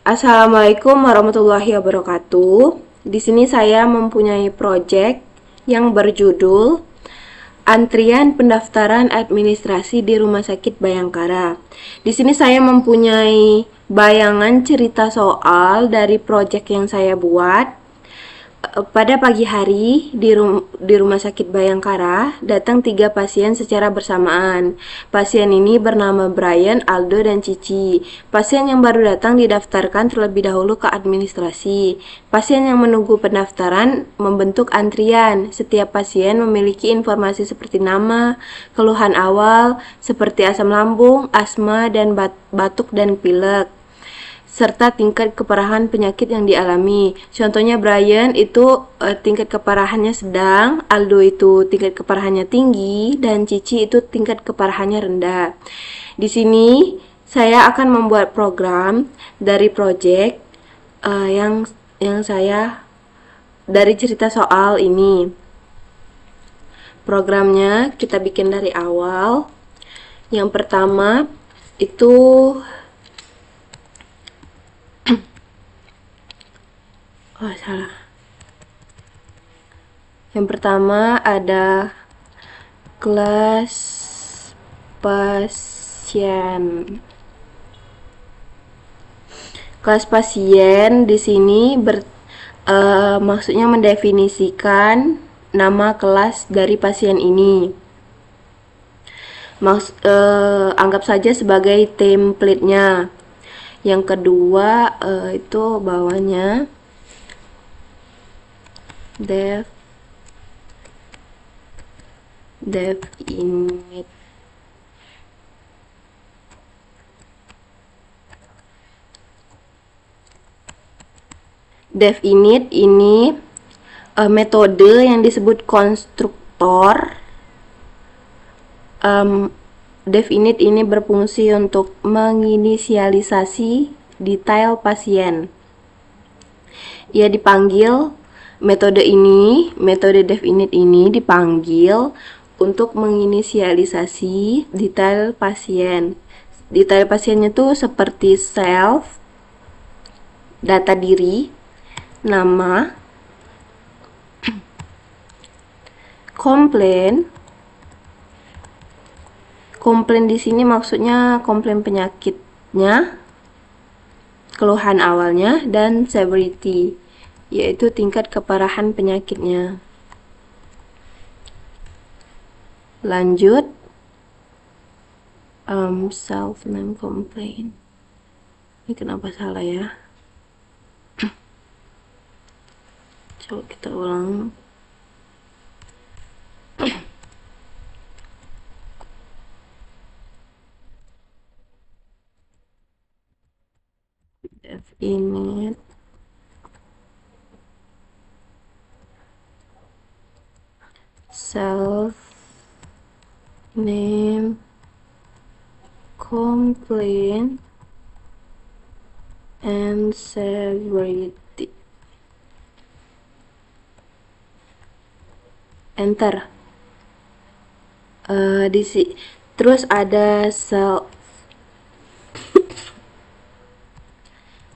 Assalamualaikum warahmatullahi wabarakatuh. Di sini saya mempunyai proyek yang berjudul Antrian Pendaftaran Administrasi di Rumah Sakit Bayangkara. Di sini saya mempunyai bayangan cerita soal dari proyek yang saya buat. Pada pagi hari di Rumah Sakit Bayangkara datang 3 pasien secara bersamaan. Pasien ini bernama Brian, Aldo, dan Cici. Pasien yang baru datang didaftarkan terlebih dahulu ke administrasi. Pasien yang menunggu pendaftaran membentuk antrian. Setiap pasien memiliki informasi seperti nama, keluhan awal seperti asam lambung, asma, dan batuk dan pilek, serta tingkat keparahan penyakit yang dialami. Contohnya Brian itu tingkat keparahannya sedang, Aldo itu tingkat keparahannya tinggi, dan Cici itu tingkat keparahannya rendah. Di sini saya akan membuat program dari project yang saya dari cerita soal ini. Programnya kita bikin dari awal. Yang pertama itu salah. Yang pertama ada kelas pasien. Kelas pasien di sini maksudnya mendefinisikan nama kelas dari pasien ini. Anggap saja sebagai template-nya. Yang kedua itu bawahnya dev init. Dev init ini metode yang disebut konstruktor. Dev init ini berfungsi untuk menginisialisasi detail pasien. Ia dipanggil metode dev init ini dipanggil untuk menginisialisasi detail pasien. Detail pasiennya tuh seperti self, data diri, nama, komplain. Komplain di sini maksudnya komplain penyakitnya, keluhan awalnya, dan severity, yaitu tingkat keparahan penyakitnya. Lanjut, self name complaint. Ini kenapa salah ya? Coba kita ulang. Dev init self name complaint and severity. Enter. Terus ada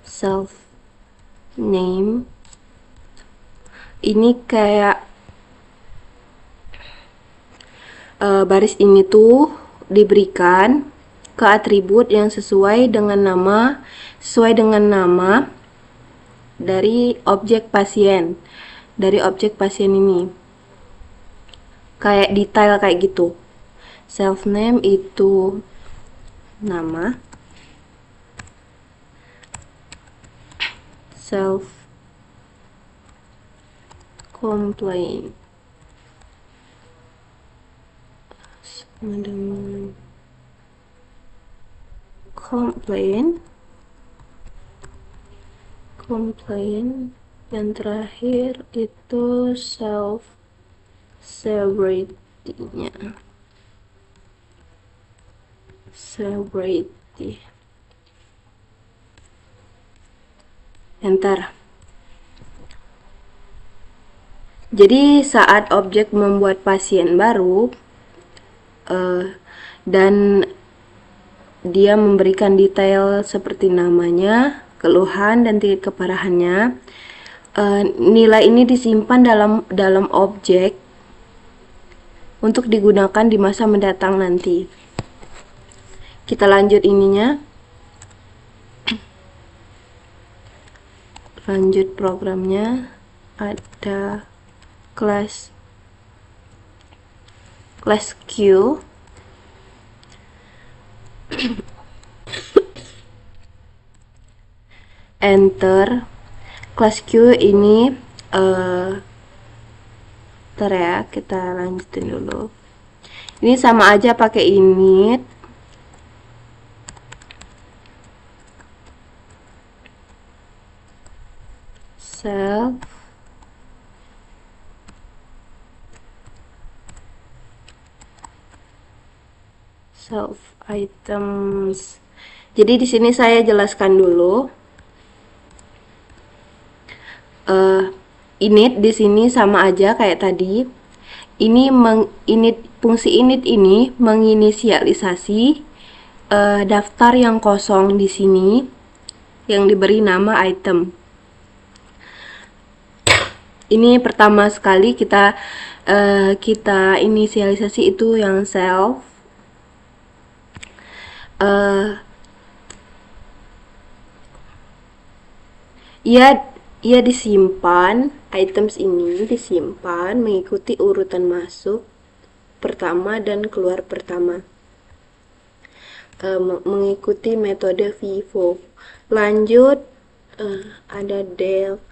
self name. Ini kayak baris ini tuh diberikan ke atribut yang sesuai dengan nama dari objek pasien. Dari objek pasien ini. Kayak detail kayak gitu. Self name itu nama. Self complaint yang terakhir itu self severity-nya. Enter. Jadi saat objek membuat pasien baru dan dia memberikan detail seperti namanya, keluhan dan tingkat keparahannya. Nilai ini disimpan dalam objek untuk digunakan di masa mendatang nanti. Kita lanjut ininya. Lanjut programnya, ada kelas Q. Enter. Kelas Q ini ntar ya, kita lanjutin dulu. Ini sama aja pakai init. Self items. Jadi di sini saya jelaskan dulu. Init di sini sama aja kayak tadi. Ini fungsi init ini menginisialisasi daftar yang kosong di sini yang diberi nama item. Ini pertama sekali kita inisialisasi itu yang self. Ia disimpan, items ini disimpan mengikuti urutan masuk pertama dan keluar pertama, mengikuti metode FIFO. Lanjut, ada def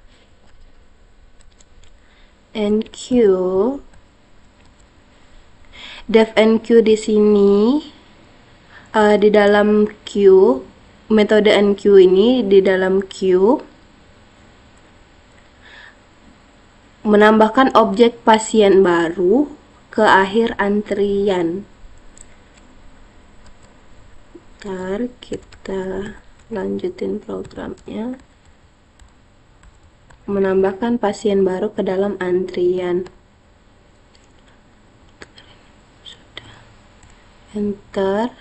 NQ. Def NQ di sini di dalam Q, metode NQ ini di dalam Q menambahkan objek pasien baru ke akhir antrian. Ntar kita lanjutin programnya. Menambahkan pasien baru ke dalam antrian. Sudah. Enter.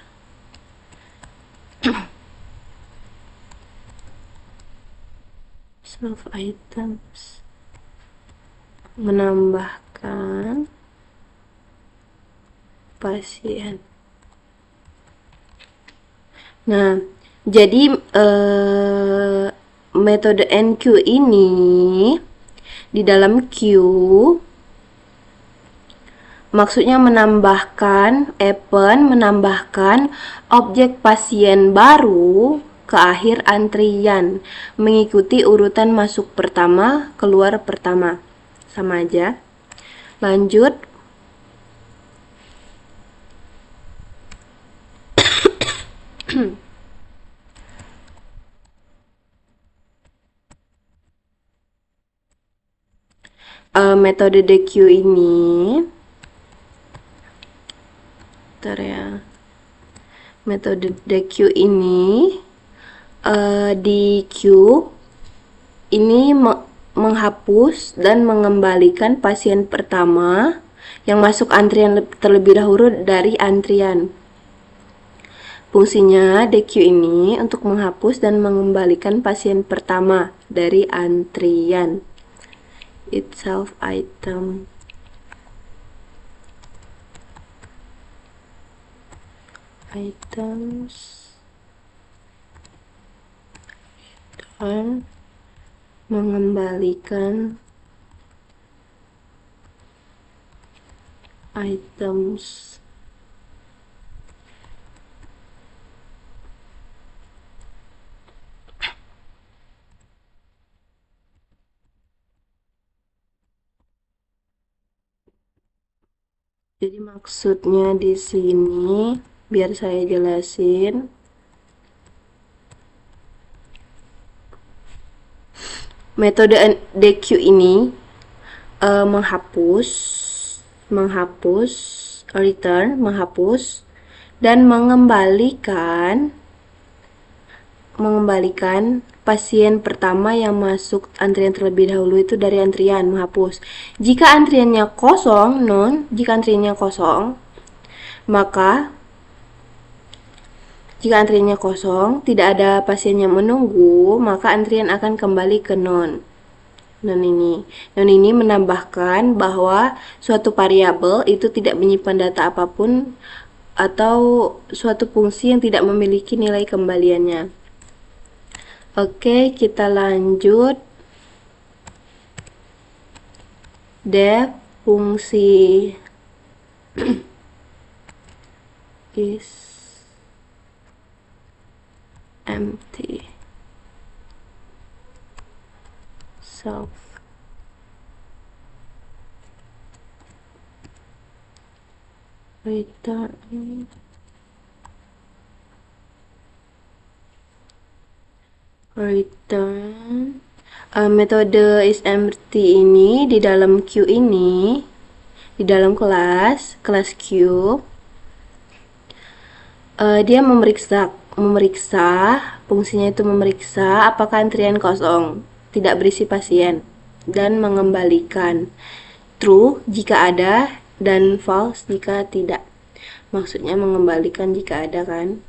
Self items. Menambahkan pasien. Nah, jadi metode NQ ini di dalam Q maksudnya menambahkan objek pasien baru ke akhir antrian mengikuti urutan masuk pertama, keluar pertama. Sama aja. Lanjut. Metode DQ ini, ntar ya. Metode DQ ini di Q ini menghapus dan mengembalikan pasien pertama yang masuk antrian terlebih dahulu dari antrian. Fungsinya DQ ini untuk menghapus dan mengembalikan pasien pertama dari antrian. Itself item. Items. Dan mengembalikan items. Jadi maksudnya di sini biar saya jelasin. Metode DQ ini menghapus, return, menghapus dan mengembalikan pasien pertama yang masuk antrian terlebih dahulu itu dari antrian, menghapus. Jika antriannya kosong, maka Jika antriannya kosong, tidak ada pasien yang menunggu, maka antrian akan kembali ke non. Non ini menambahkan bahwa suatu variabel itu tidak menyimpan data apapun atau suatu fungsi yang tidak memiliki nilai kembaliannya. Oke, kita lanjut. Def fungsi is empty. Self return metode is empty ini di dalam Q ini, di dalam kelas Q, dia memeriksa fungsinya itu memeriksa apakah antrian kosong, tidak berisi pasien, dan mengembalikan true jika ada dan false jika tidak. Maksudnya mengembalikan jika ada kan.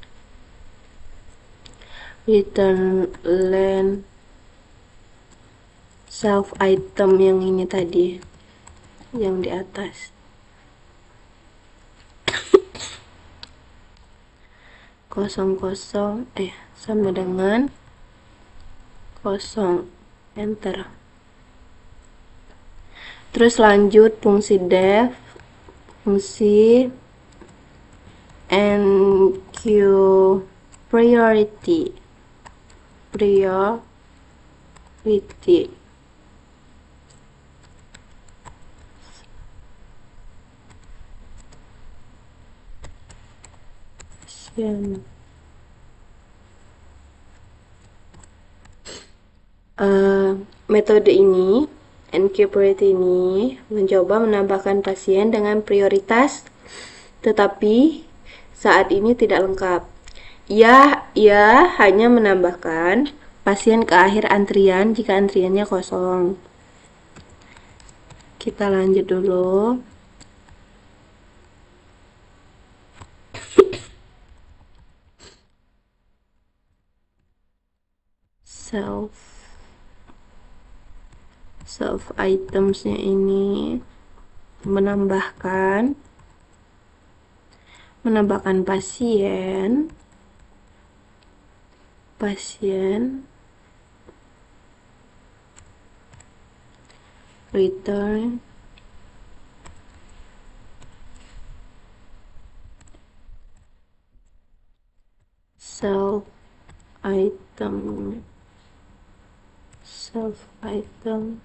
Return len self item yang ini tadi, yang di atas. kosong sama dengan kosong, enter. Terus lanjut fungsi def, fungsi NQ priority. Metode ini, NQ priority ini, mencoba menambahkan pasien dengan prioritas, tetapi saat ini tidak lengkap. Ia hanya menambahkan pasien ke akhir antrian jika antriannya kosong. Kita lanjut dulu. Self itemsnya ini menambahkan pasien return self item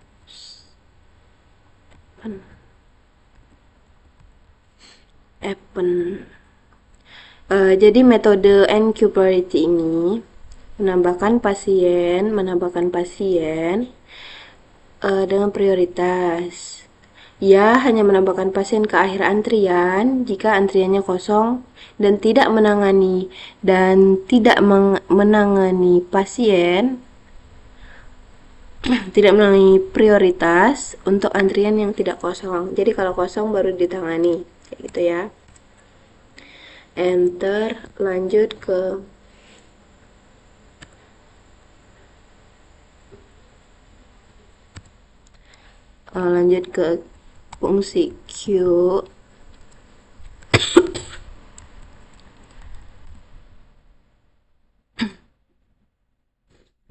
happen. Jadi metode NQ priority ini menambahkan pasien dengan prioritas. Ia hanya menambahkan pasien ke akhir antrian jika antriannya kosong dan tidak menangani pasien tidak menangani prioritas untuk antrian yang tidak kosong. Jadi kalau kosong baru ditangani, kayak gitu ya. Enter, lanjut ke fungsi Q.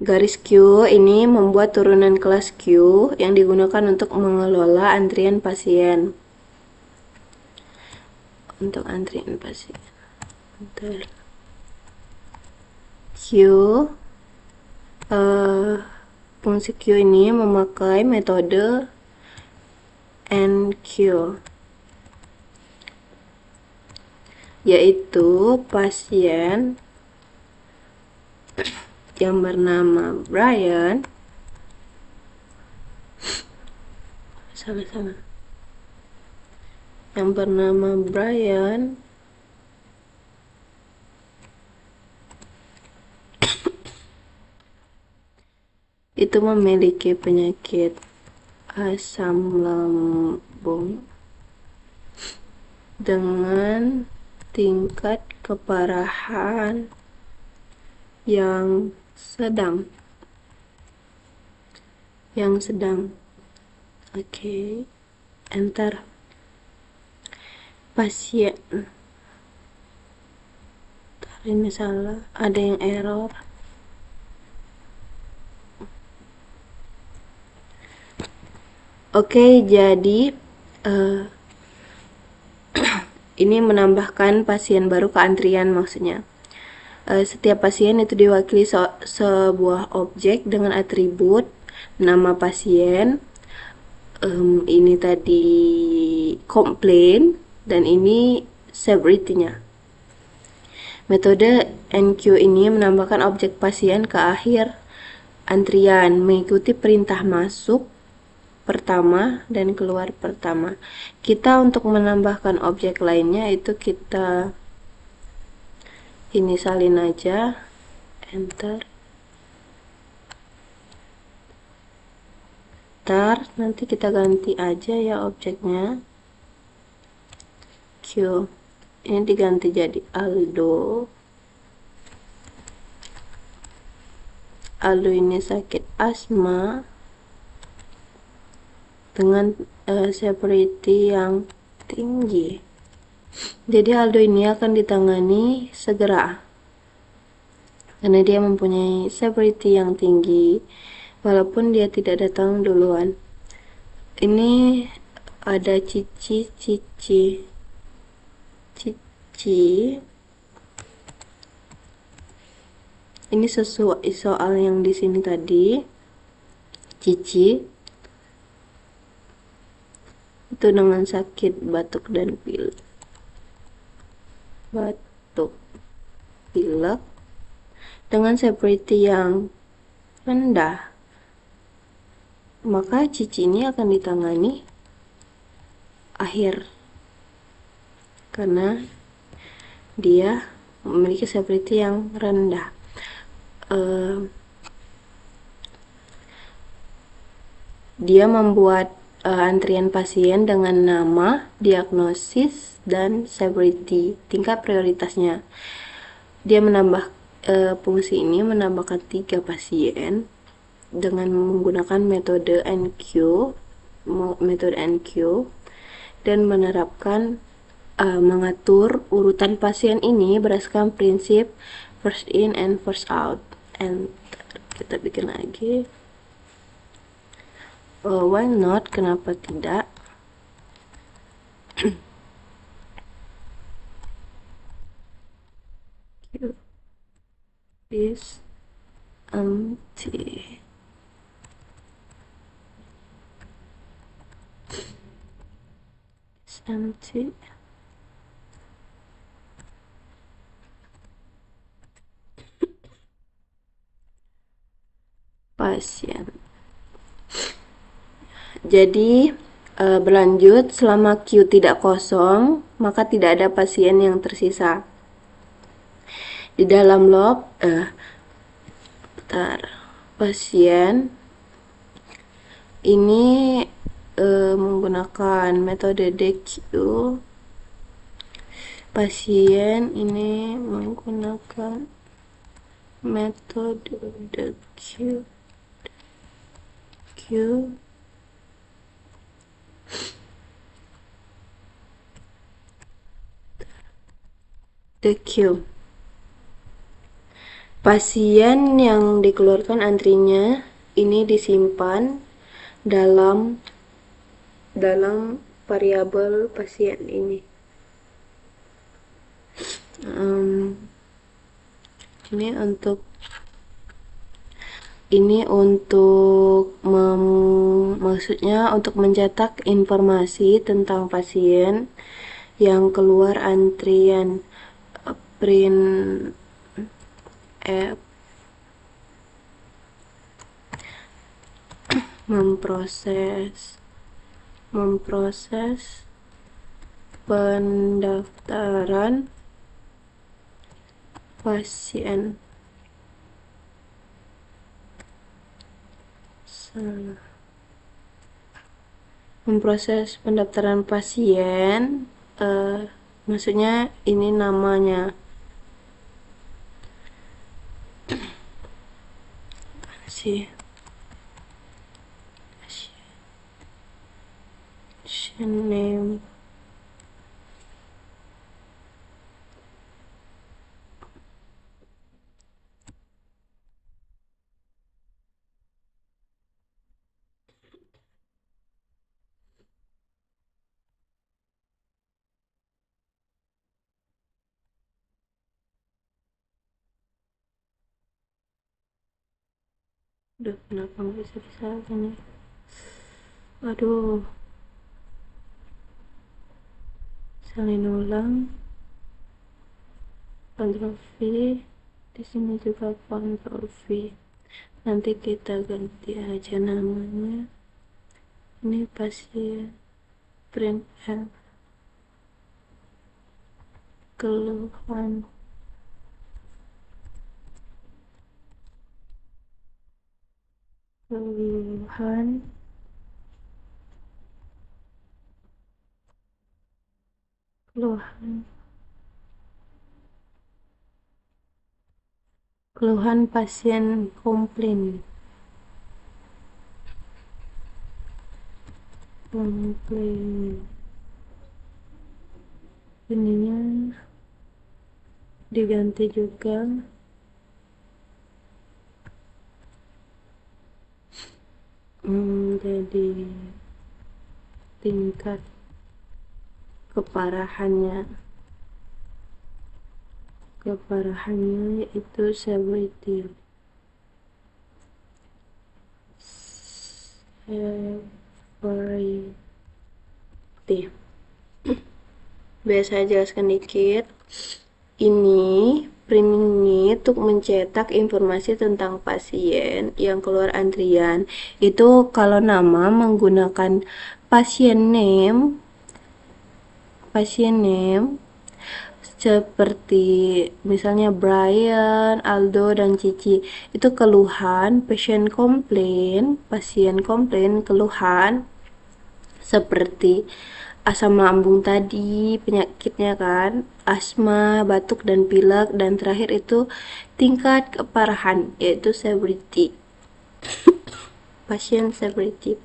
Garis Q ini membuat turunan kelas Q yang digunakan untuk mengelola antrian pasien. Q, fungsi Q ini memakai metode NQ, yaitu pasien yang bernama Brian itu memiliki penyakit asam lambung dengan tingkat keparahan yang sedang. Oke, enter. Pasien, ini salah, ada yang error. Oke, jadi ini menambahkan pasien baru ke antrian maksudnya. Setiap pasien itu diwakili sebuah objek dengan atribut nama pasien. Ini tadi komplain dan ini severity-nya. Metode NQ ini menambahkan objek pasien ke akhir antrian mengikuti perintah masuk pertama dan keluar pertama. Kita untuk menambahkan objek lainnya itu kita ini salin aja, enter. Nanti kita ganti aja ya objeknya. Q. Ini diganti jadi Aldo. Aldo ini sakit asma dengan severity yang tinggi. Jadi Aldo ini akan ditangani segera karena dia mempunyai severity yang tinggi walaupun dia tidak datang duluan. Ini ada Cici. Ini sesuai soal yang di sini tadi. Cici itu dengan sakit batuk dan pilek. Dengan severity yang rendah, maka Cici ini akan ditangani akhir karena dia memiliki severity yang rendah. Dia membuat antrian pasien dengan nama, diagnosis, dan severity, tingkat prioritasnya. Dia menambah fungsi ini menambahkan 3 pasien dengan menggunakan metode NQ dan menerapkan mengatur urutan pasien ini berdasarkan prinsip first in and first out. Kita bikin lagi. Why not? Kenapa tidak? Q is empty. It's empty. Pasien. Jadi berlanjut, selama Q tidak kosong maka tidak ada pasien yang tersisa. Di dalam loop pasien ini menggunakan metode DQ. Pasien ini menggunakan metode DQ. Pasien yang dikeluarkan antrinya ini disimpan dalam variabel pasien ini. Maksudnya untuk mencetak informasi tentang pasien yang keluar antrian. Print F memproses pendaftaran pasien. Memproses pendaftaran pasien, maksudnya ini namanya. patient name, Aduh, kenapa nggak bisa disalahin ya? Aduh, salin ulang, Ctrl V, di sini juga Ctrl V. Nanti kita ganti aja namanya. Ini pasien print F, keluhan keluhan keluhan keluhan pasien komplain ininya diganti juga jadi tingkat keparahannya yaitu severity. Biar saya jelaskan dikit. Ini printing ini untuk mencetak informasi tentang pasien yang keluar antrian. Itu kalau nama menggunakan pasien name seperti misalnya Brian, Aldo, dan Cici. Itu keluhan, pasien komplain keluhan seperti asam lambung tadi, penyakitnya kan, asma, batuk, dan pilek, dan terakhir itu tingkat keparahan, yaitu severity. Pasien severity.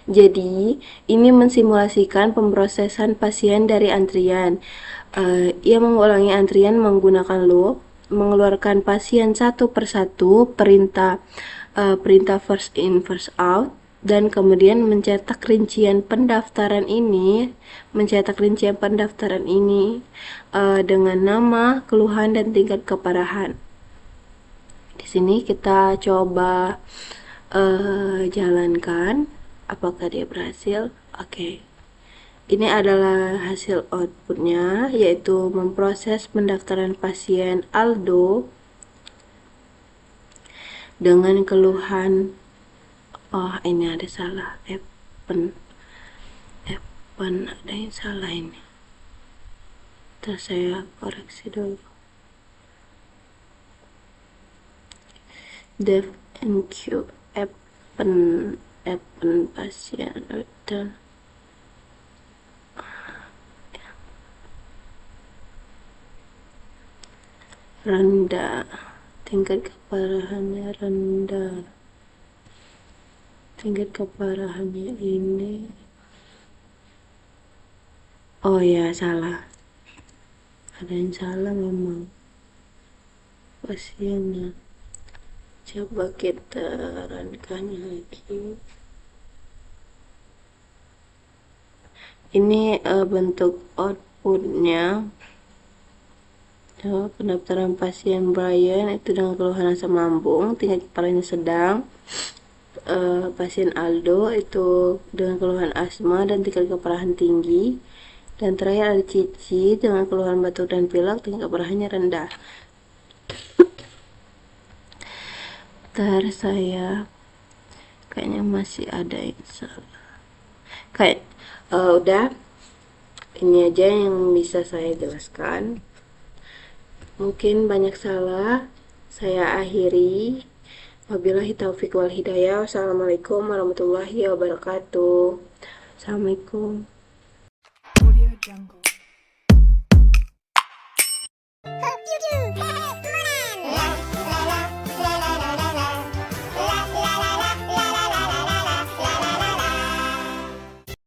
Jadi, ini mensimulasikan pemrosesan pasien dari antrian. Ia mengulangi antrian menggunakan loop, mengeluarkan pasien satu persatu, perintah first in first out, dan kemudian mencetak rincian pendaftaran ini dengan nama, keluhan, dan tingkat keparahan. Di sini kita coba jalankan apakah dia berhasil. Oke. Ini adalah hasil outputnya, yaitu memproses pendaftaran pasien Aldo dengan keluhan, ini ada salah, Epen ada yang salah ini. Terus saya koreksi dulu. Dev NQ Epen pasien udah rendah, tingkat keparahannya ini, oh ya salah, ada yang salah memang pasiennya. Coba kita runkan lagi. Ini bentuk outputnya. Pendaftaran pasien Brian itu dengan keluhan asam lambung, tingkat kepalanya sedang. Pasien Aldo itu dengan keluhan asma dan tingkat keparahan tinggi. Dan terakhir ada Cici dengan keluhan batuk dan pilek, tingkat keparahannya rendah. Bentar, saya kayaknya masih ada yang salah. Udah, ini aja yang bisa saya jelaskan. Mungkin banyak salah, saya akhiri. Wabillahi taufiq wal hidayah. Wassalamualaikum warahmatullahi wabarakatuh. Assalamualaikum. Audio Jungle.